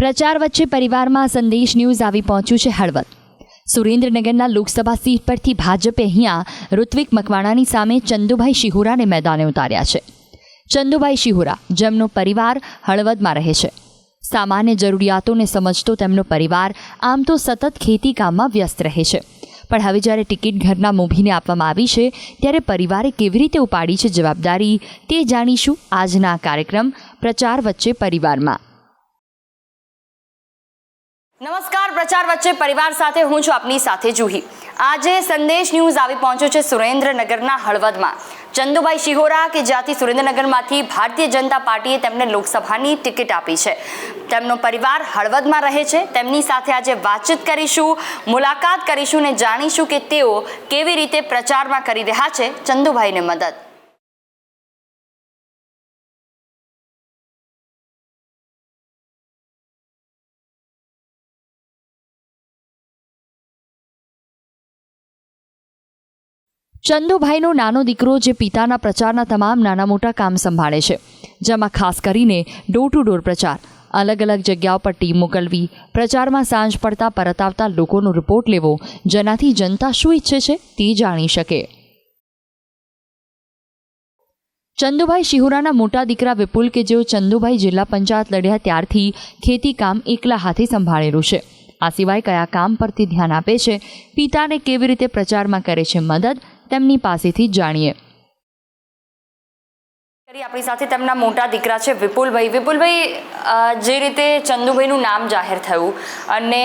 પ્રચાર વચ્ચે પરિવારમાં સંદેશ ન્યૂઝ આવી પહોંચ્યું છે હળવદ. સુરેન્દ્રનગરના લોકસભા સીટ પરથી ભાજપે અહીંયા ઋત્વિક મકવાણાની સામે ચંદુભાઈ શિહોરાને મેદાને ઉતાર્યા છે. ચંદુભાઈ શિહોરા, જેમનો પરિવાર હળવદમાં રહે છે, સામાન્ય જરૂરિયાતોને સમજતો તેમનો પરિવાર આમ તો સતત ખેતી કામમાં વ્યસ્ત રહે છે, પણ હવે જ્યારે ટિકિટ ઘરના મોભીને આપવામાં આવી છે ત્યારે પરિવારે કેવી રીતે ઉપાડી છે જવાબદારી, તે જાણીશું આજના કાર્યક્રમ પ્રચાર વચ્ચે પરિવારમાં. નમસ્કાર, પ્રચાર વચ્ચે પરિવાર સાથે હું છું આપની સાથે જુહી. આજે સંદેશ ન્યૂઝ આવી પહોંચ્યો છે સુરેન્દ્રનગરના હળવદમાં. ચંદુભાઈ શિહોરા કે જ્યાંથી સુરેન્દ્રનગરમાંથી ભારતીય જનતા પાર્ટીએ તેમને લોકસભાની ટિકિટ આપી છે, તેમનો પરિવાર હળવદમાં રહે છે. તેમની સાથે આજે વાતચીત કરીશું, મુલાકાત કરીશું ને જાણીશું કે તેઓ કેવી રીતે પ્રચારમાં કરી રહ્યા છે ચંદુભાઈને મદદ. ચંદુભાઈનો નાનો દીકરો જે પિતાના પ્રચારના તમામ નાના મોટા કામ સંભાળે છે, જેમાં ખાસ કરીને ડોર ટુ ડોર પ્રચાર, અલગ અલગ જગ્યાઓ પર ટીમ મોકલવી, પ્રચારમાં સાંજ પડતા પરત આવતા લોકોનો રિપોર્ટ લેવો, જેનાથી જનતા શું ઈચ્છે છે તે જાણી શકે. ચંદુભાઈ શિહોરાના મોટા દીકરા વિપુલ, કે જેઓ ચંદુભાઈ જિલ્લા પંચાયત લડ્યા ત્યારથી ખેતી કામ એકલા હાથે સંભાળેલું છે. આ સિવાય કયા કામ પરથી ધ્યાન આપે છે, પિતાને કેવી રીતે પ્રચારમાં કરે છે મદદ, તેમની પાસેથી જાણીએ. આપણી સાથે તેમના મોટા દીકરા છે વિપુલભાઈ. વિપુલભાઈ, જે રીતે ચંદુભાઈનું નામ જાહેર થયું અને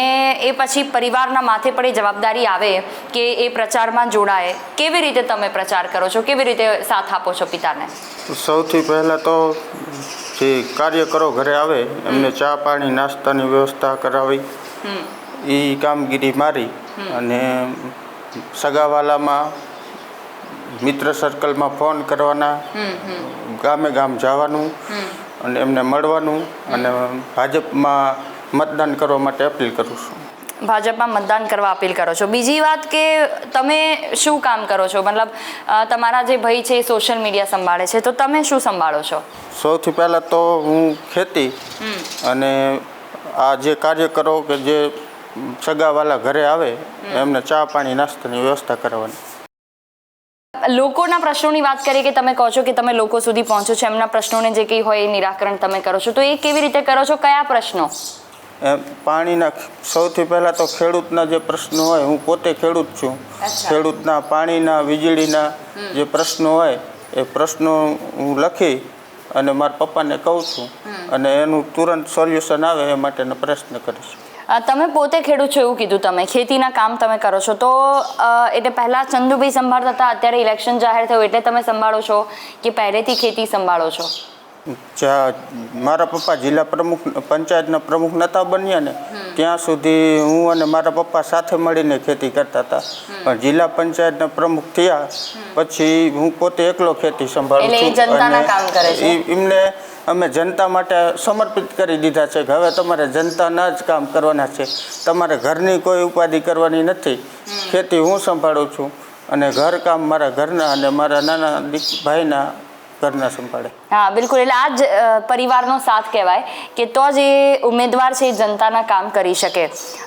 એ પછી પરિવારના માથે પણ એ જવાબદારી આવે કે એ પ્રચારમાં જોડાય, કેવી રીતે તમે પ્રચાર કરો છો, કેવી રીતે સાથ આપો છો પિતાને? સૌથી પહેલાં તો જે કાર્યકરો ઘરે આવે એમને ચા પાણી નાસ્તાની વ્યવસ્થા કરાવી, એ કામગીરી મારી અને સગાવાલામાં મિત્ર સર્કલમાં ફોન કરવાના, ગામે ગામ જવાનું અને એમને મળવાનું અને ભાજપમાં મતદાન કરવા માટે અપીલ કરું છું. ભાજપમાં મતદાન કરવા અપીલ કરો છો. બીજી વાત કે તમે શું કામ કરો છો, મતલબ તમારા જે ભાઈ છે એ સોશિયલ મીડિયા સંભાળે છે, તો તમે શું સંભાળો છો? સૌથી પહેલાં તો હું ખેતી અને આ જે કાર્યકરો કે જે સગાવાલા ઘરે આવે એમને ચા પાણી નાસ્તાની વ્યવસ્થા કરવાની. લોકોના પ્રશ્નોની વાત કરીએ કે તમે કહો છો કે તમે લોકો સુધી પહોંચો છો, એમના પ્રશ્નોને જે કંઈ હોય એ નિરાકરણ તમે કરો છો, તો એ કેવી રીતે કરો છો? કયા પ્રશ્નો? પાણીના, સૌથી પહેલાં તો ખેડૂતના જે પ્રશ્નો હોય, હું પોતે ખેડૂત છું, ખેડૂતના પાણીના વીજળીના જે પ્રશ્નો હોય એ પ્રશ્નો હું લખી અને મારા પપ્પાને કહું છું અને એનું તુરંત સોલ્યુશન આવે એ માટેનો પ્રયત્ન કરીશ. તમે પોતે ખેડૂત છો એવું કીધું, તમે ખેતીના કામ તમે કરો છો, તો એટલે પહેલાં ચંદુભાઈ સંભાળતા હતા, અત્યારે ઇલેક્શન જાહેર થયું એટલે તમે સંભાળો છો કે પહેલેથી ખેતી સંભાળો છો? મારા પપ્પા જિલ્લા પ્રમુખ પંચાયતના પ્રમુખ નહોતા બન્યા ને ત્યાં સુધી હું અને મારા પપ્પા સાથે મળીને ખેતી કરતા હતા, પણ જિલ્લા પંચાયતના પ્રમુખ થયા પછી હું પોતે એકલો ખેતી સંભાળું છું અને એમને અમે જનતા માટે સમર્પિત કરી દીધા છે કે હવે તમારે જનતાના જ કામ કરવાના છે, તમારે ઘરની કોઈ ઉપાધિ કરવાની નથી. ખેતી હું સંભાળું છું અને ઘરકામ મારા ઘરના અને મારા નાના ભાઈના ઘરના સંભાળે. હા, બિલકુલ. એટલે આ જ પરિવારનો સાથ કહેવાય કે તો જ એ ઉમેદવાર છે એ જનતાના કામ કરી શકે.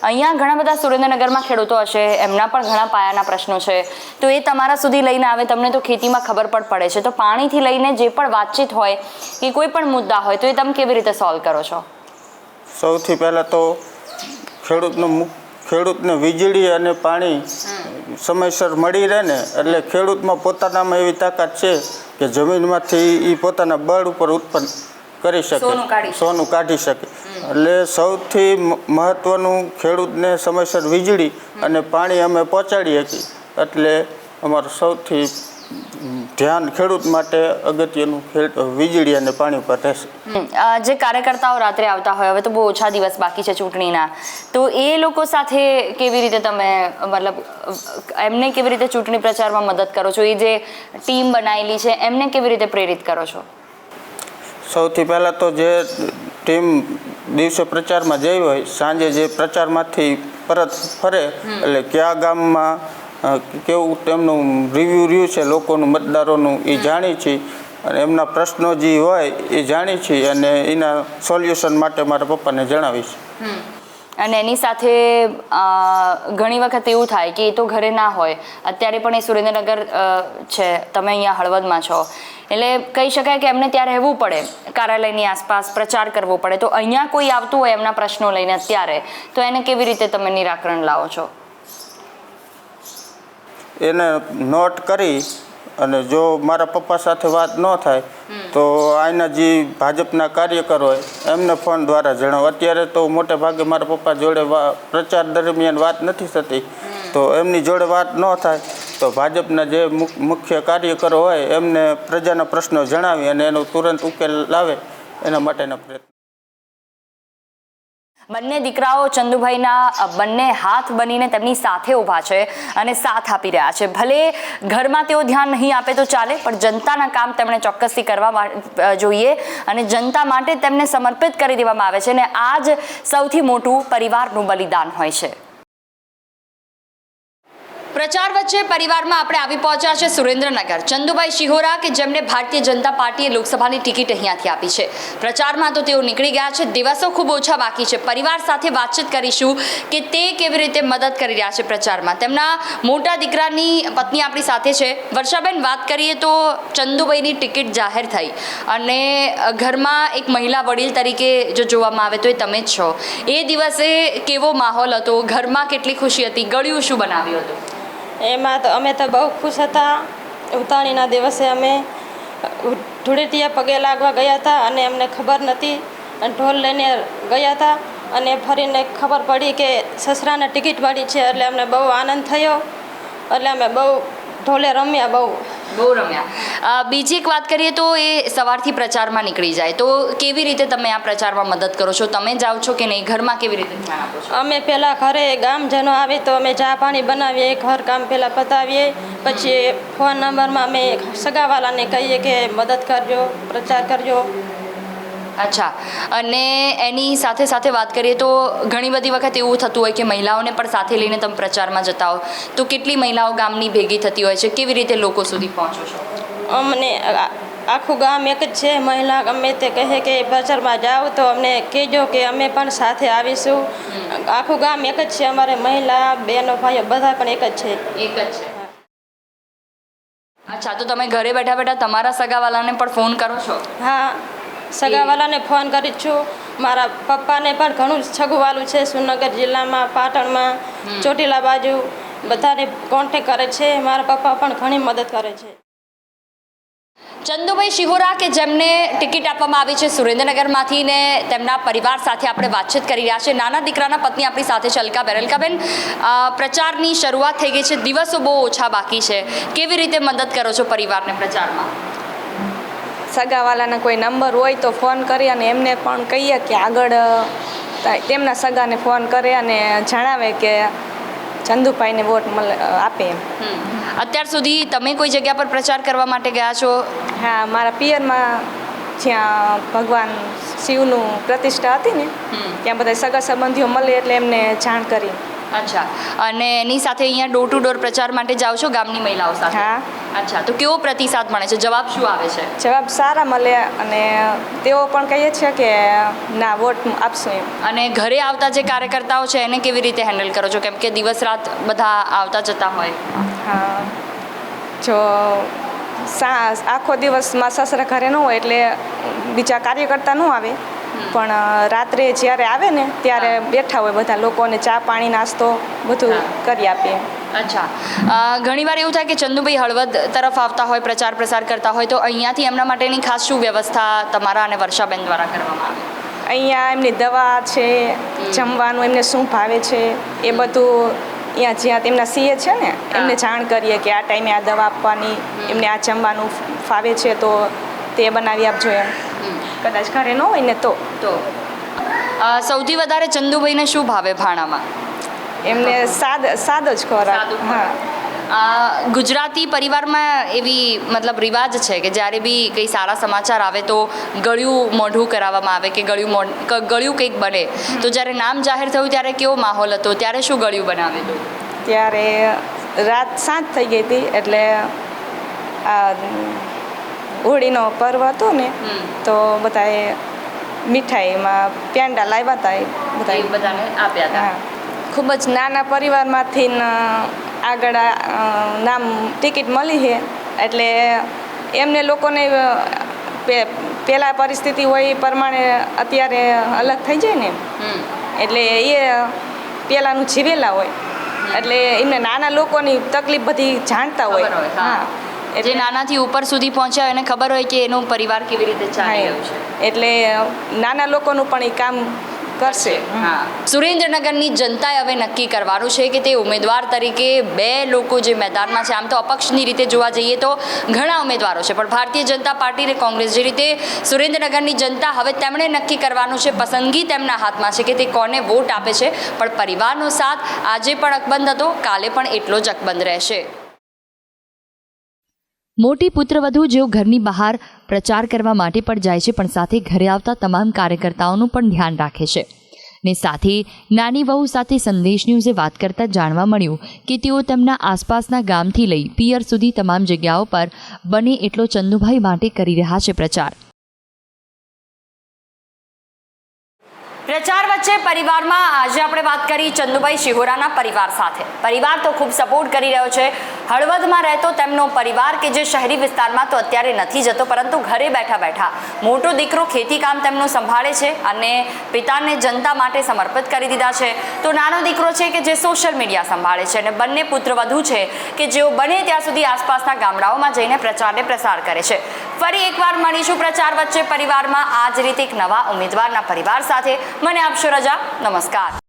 અહીંયા ઘણા બધા સુરેન્દ્રનગરમાં ખેડૂતો હશે, એમના પણ ઘણા પાયાના પ્રશ્નો છે, તો એ તમારા સુધી લઈને આવે. તમને તો ખેતીમાં ખબર પણ પડે છે, તો પાણીથી લઈને જે પણ વાતચીત હોય કે કોઈ પણ મુદ્દા હોય તો એ તમે કેવી રીતે સોલ્વ કરો છો? સૌથી પહેલાં તો ખેડૂતને વીજળી અને પાણી સમયસર મળી રહે ને, એટલે ખેડૂતમાં પોતાનામાં એવી તાકાત છે કે જમીનમાંથી એ પોતાના બળ ઉપર ઉત્પન્ન કરી શકે, સોનું કાઢી શકે. એટલે સૌથી મહત્ત્વનું ખેડૂતને સમયસર વીજળી અને પાણી અમે પહોંચાડીએ છીએ, એટલે અમારું સૌથી ધ્યાન ખેડૂત માટે અગત્યનું વીજળી અને પાણી પર રહેશે. જે કાર્યકર્તાઓ રાત્રે આવતા હોય, હવે તો બહુ ઓછા દિવસ બાકી છે ચૂંટણીના, તો એ લોકો સાથે કેવી રીતે તમે, મતલબ એમને કેવી રીતે ચૂંટણી પ્રચારમાં મદદ કરો છો? એ જે ટીમ બનાવેલી છે એમને કેવી રીતે પ્રેરિત કરો છો? સૌથી પહેલાં તો જે ટીમ દિવસે પ્રચારમાં જઈ હોય, સાંજે જે પ્રચારમાંથી પરત ફરે એટલે કયા ગામમાં કેવું તેમનું રિવ્યૂ રહ્યું છે લોકોનું, મતદારોનું, એ જાણી છીએ અને એમના પ્રશ્નો જે હોય એ જાણી છીએ અને એના સોલ્યુશન માટે મારા પપ્પાને જણાવીશ. અને એની સાથે ઘણી વખત એવું થાય કે એ તો ઘરે ના હોય, અત્યારે પણ એ સુરેન્દ્રનગર છે, તમે અહીંયા હળવદમાં છો, એટલે કહી શકાય કે એમને ત્યાં રહેવું પડે, કાર્યાલયની આસપાસ પ્રચાર કરવો પડે. તો અહીંયા કોઈ આવતું હોય એમના પ્રશ્નો લઈને અત્યારે, તો એને કેવી રીતે તમે નિરાકરણ લાવો છો? એને નોટ કરી અને જો મારા પપ્પા સાથે વાત ન થાય તો આના જે ભાજપના કાર્યકરો હોય એમને ફોન દ્વારા જણાવો. અત્યારે તો મોટે ભાગે મારા પપ્પા જોડે પ્રચાર દરમિયાન વાત નથી થતી, તો એમની જોડે વાત ન થાય તો ભાજપના જે મુખ્ય કાર્યકરો હોય એમને પ્રજાના પ્રશ્નો જણાવી અને એનો તુરંત ઉકેલ લાવે એના માટેના પ્રયત્ન. બંને દીકરાઓ ચંદુભાઈના બંને હાથ બનીને તેમની સાથે ઊભા છે અને સાથ આપી રહ્યા છે. ભલે ઘરમાં તેઓ ધ્યાન નહીં આપે તો ચાલે, પણ જનતાના કામ તેમણે ચોક્કસથી કરવા જોઈએ અને જનતા માટે તેમને સમર્પિત કરી દેવામાં આવે છે. અને આ જ સૌથી મોટું પરિવારનું બલિદાન હોય છે. પ્રચાર વચ્ચે પરિવારમાં આપણે આવી પહોંચ્યા છે સુરેન્દ્રનગર. ચંદુભાઈ શિહોરા કે જેમને ભારતીય જનતા પાર્ટીએ લોકસભાની ટિકિટ અહીંયાથી આપી છે, પ્રચારમાં તો તેઓ નીકળી ગયા છે. દિવસો ખૂબ ઓછા બાકી છે. પરિવાર સાથે વાતચીત કરીશું કે તે કેવી રીતે મદદ કરી રહ્યા છે પ્રચારમાં. તેમના મોટા દીકરાની પત્ની આપણી સાથે છે. વર્ષાબેન, વાત કરીએ તો ચંદુભાઈની ટિકિટ જાહેર થઈ અને ઘરમાં એક મહિલા વડીલ તરીકે જો જોવામાં આવે તો એ તમે જ છો. એ દિવસે કેવો માહોલ હતો? ઘરમાં કેટલી ખુશી હતી? ગળ્યું શું બનાવ્યું હતું? એમાં તો અમે તો બહુ ખુશ હતા. ઉતાણીના દિવસે અમે ધૂળેટીયા પગે લાગવા ગયા હતા અને અમને ખબર નથી, ઢોલ લઈને ગયા હતા અને ફરીને ખબર પડી કે સસરાને ટિકિટ મળી છે, એટલે અમને બહુ આનંદ થયો. એટલે અમે બહુ ઢોલે રમ્યા, બહુ રમ્યા. બીજી એક વાત કરીએ તો એ સવારથી પ્રચારમાં નીકળી જાય, તો કેવી રીતે તમે આ પ્રચારમાં મદદ કરો છો? તમે જાઓ છો કે નહીં? ઘરમાં કેવી રીતે ધ્યાન આપો છો? અમે પહેલાં ઘરે ગામજનો આવે તો અમે ચા પાણી બનાવીએ, ઘર કામ પહેલાં પતાવીએ, પછી ફોન નંબરમાં અમે સગાવાલાને કહીએ કે મદદ કરજો, પ્રચાર કરજો. અચ્છા. અને એની સાથે સાથે વાત કરીએ તો ઘણી બધી વખત એવું થતું હોય કે મહિલાઓને પણ સાથે લઈને તમે પ્રચારમાં જતા હો, તો કેટલી મહિલાઓ ગામની ભેગી થતી હોય છે? કેવી રીતે લોકો સુધી પહોંચો છો? અમને આખું ગામ એક જ છે. મહિલા ગમે તે કહે કે પ્રચારમાં જાઓ તો અમને કહેજો કે અમે પણ સાથે આવીશું. આખું ગામ એક જ છે. અમારે મહિલા બહેનો ભાઈઓ બધા પણ એક જ છે. એક જ છે. અચ્છા, તો તમે ઘરે બેઠા બેઠા તમારા સગાવાલાને પણ ફોન કરો છો? હા, સગાવાલાને ફોન કરી છું. મારા પપ્પાને પણ ઘણું સગુવાલું છે, સુરનગર જિલ્લામાં, પાટણમાં, ચોટીલા બાજુ બધાને કોન્ટેક કરે છે. મારા પપ્પા પણ ઘણી મદદ કરે છે. ચંદુભાઈ શિહોરા કે જેમને ટિકિટ આપવામાં આવી છે સુરેન્દ્રનગરમાંથી, ને તેમના પરિવાર સાથે આપણે વાતચીત કરી રહ્યા છે. નાના દીકરાના પત્ની આપણી સાથે છે અલકાબેન. અલકાબેન, પ્રચારની શરૂઆત થઈ ગઈ છે, દિવસો બહુ ઓછા બાકી છે, કેવી રીતે મદદ કરો છો પરિવારને પ્રચારમાં? સગાવાલાના કોઈ નંબર હોય તો ફોન કરી અને એમને પણ કહીએ કે આગળ તેમના સગાને ફોન કરે અને જણાવે કે ચંદુભાઈને વોટ આપે એમ. અત્યાર સુધી તમે કોઈ જગ્યા પર પ્રચાર કરવા માટે ગયા છો? હા, મારા પિયરમાં જ્યાં ભગવાન શિવનું પ્રતિષ્ઠા હતી ને ત્યાં બધા સગા સંબંધીઓ મળે એટલે એમને જાણ કરી. અચ્છા. અને એની સાથે અહીંયા ડોર ટુ ડોર પ્રચાર માટે જાઓ છો ગામની મહિલાઓ સાથે? હા. અચ્છા, તો કેવો પ્રતિસાદ મળે છે? જવાબ શું આવે છે? જવાબ સારા મળે અને તેઓ પણ કહીએ છે કે ના, વોટ આપશું એમ. અને ઘરે આવતા જે કાર્યકર્તાઓ છે એને કેવી રીતે હેન્ડલ કરો છો? કેમ કે દિવસ રાત બધા આવતા જતા હોય. હા, જો આખો દિવસમાં સસરા ઘરે ન હોય એટલે બીજા કાર્યકર્તા ન આવે, પણ રાત્રે જ્યારે આવે ને ત્યારે બેઠા હોય બધા લોકોને ચા પાણી નાસ્તો બધું કરી આપીએ. અચ્છા. ઘણીવાર એવું થાય કે ચંદુભાઈ હળવદ તરફ આવતા હોય, પ્રચાર પ્રસાર કરતા હોય, તો અહીંયાથી એમના માટેની ખાસ શું વ્યવસ્થા તમારા અને વર્ષાબેન દ્વારા કરવામાં આવે? અહીંયા એમની દવા છે, જમવાનું એમને શું ભાવે છે એ બધું અહીંયા જ્યાં તેમના સીએ છે ને એમને જાણ કરીએ કે આ ટાઈમે આ દવા આપવાની, એમને આ જમવાનું ફાવે છે તો તે બનાવી આપજો એમ. કદાચ ઘરે ન હોય ને તો સૌથી વધારે ચંદુભાઈને શું ભાવે ભાણામાં? એમને સાદો જ ખોરાક. હા. ગુજરાતી પરિવારમાં એવી મતલબ રિવાજ છે કે જ્યારે બી કંઈ સારા સમાચાર આવે તો ગળ્યું મોઢું કરાવવામાં આવે કે ગળ્યું કંઈક બને. તો જ્યારે નામ જાહેર થયું ત્યારે કેવો માહોલ હતો? ત્યારે શું ગળ્યું બનાવ્યું હતું? ત્યારે સાંજ થઈ ગઈ હતી એટલે હોળીનો પર્વ હતો ને તો બધાએ મીઠાઈમાં પેંડા લાવ્યા હતા એ એ બધાને આપ્યા હતા. હા ખૂબ જ નાના પરિવારમાંથી આગળ નામ ટિકિટ મળી છે એટલે એમને લોકોને પહેલાં પરિસ્થિતિ હોય એ પ્રમાણે અત્યારે અલગ થઈ જાય ને એટલે એ પહેલાંનું જીવેલા હોય એટલે એમને નાના લોકોની તકલીફ બધી જાણતા હોય. ખબર હોય, હા. હા જે નાનાથી ઉપર સુધી પહોંચ્યા હોય એને ખબર હોય કે એનો પરિવાર કેવી રીતે ચાલી રહ્યો છે. એટલે નાના લોકોનું પણ એ કામ કરશે. હા. સુરેન્દ્રનગરની જનતાએ હવે નક્કી કરવાનું છે કે તે ઉમેદવાર તરીકે 2 લોકો જે મેદાનમાં છે, આમ તો અપક્ષની રીતે જોવા જઈએ તો ઘણા ઉમેદવારો છે, પણ ભારતીય જનતા પાર્ટી અને કોંગ્રેસ જે રીતે સુરેન્દ્રનગરની જનતા હવે તેમણે નક્કી કરવાનું છે, પસંદગી તેમના હાથમાં છે કે તે કોને વોટ આપે છે. પણ પરિવારનો સાથ આજે પણ અકબંધ હતો, કાલે પણ એટલો જ અકબંધ રહેશે. મોટી પુત્રવધુ જેઓ ઘરની બહાર પ્રચાર કરવા માટે પણ જાય છે, પણ સાથે ઘરે આવતા તમામ કાર્યકર્તાઓનું પણ ધ્યાન રાખે છે. ને સાથે નાની વહુ સાથે સંદેશ ન્યૂઝે વાત કરતાં જાણવા મળ્યું કે તેઓ તેમના આસપાસના ગામથી લઈ પિયર સુધી તમામ જગ્યાઓ પર બને એટલો ચંદુભાઈ માટે કરી રહ્યા છે પ્રચાર. પ્રચાર વચ્ચે પરિવારમાં આજે આપણે વાત કરી ચંદુભાઈ શિહોરાના પરિવાર સાથે. પરિવાર તો ખૂબ સપોર્ટ કરી રહ્યો છે. હળવદમાં રહેતો તેમનો પરિવાર કે જે શહેરી વિસ્તારમાં તો અત્યારે નથી જતો, પરંતુ ઘરે બેઠા બેઠા મોટો દીકરો ખેતીકામ તેમનું સંભાળે છે અને પિતાને જનતા માટે સમર્પિત કરી દીધા છે. તો નાનો દીકરો છે કે જે સોશિયલ મીડિયા સંભાળે છે અને બંને પુત્રવધુ છે કે જેઓ બને ત્યાં સુધી આસપાસના ગામડાઓમાં જઈને પ્રચારને પ્રસાર કરે છે. ફરી એકવાર મળીશું પ્રચાર વચ્ચે પરિવારમાં આ જ રીતે એક નવા ઉમેદવારના પરિવાર સાથે. મને આપશો રજા. નમસ્કાર.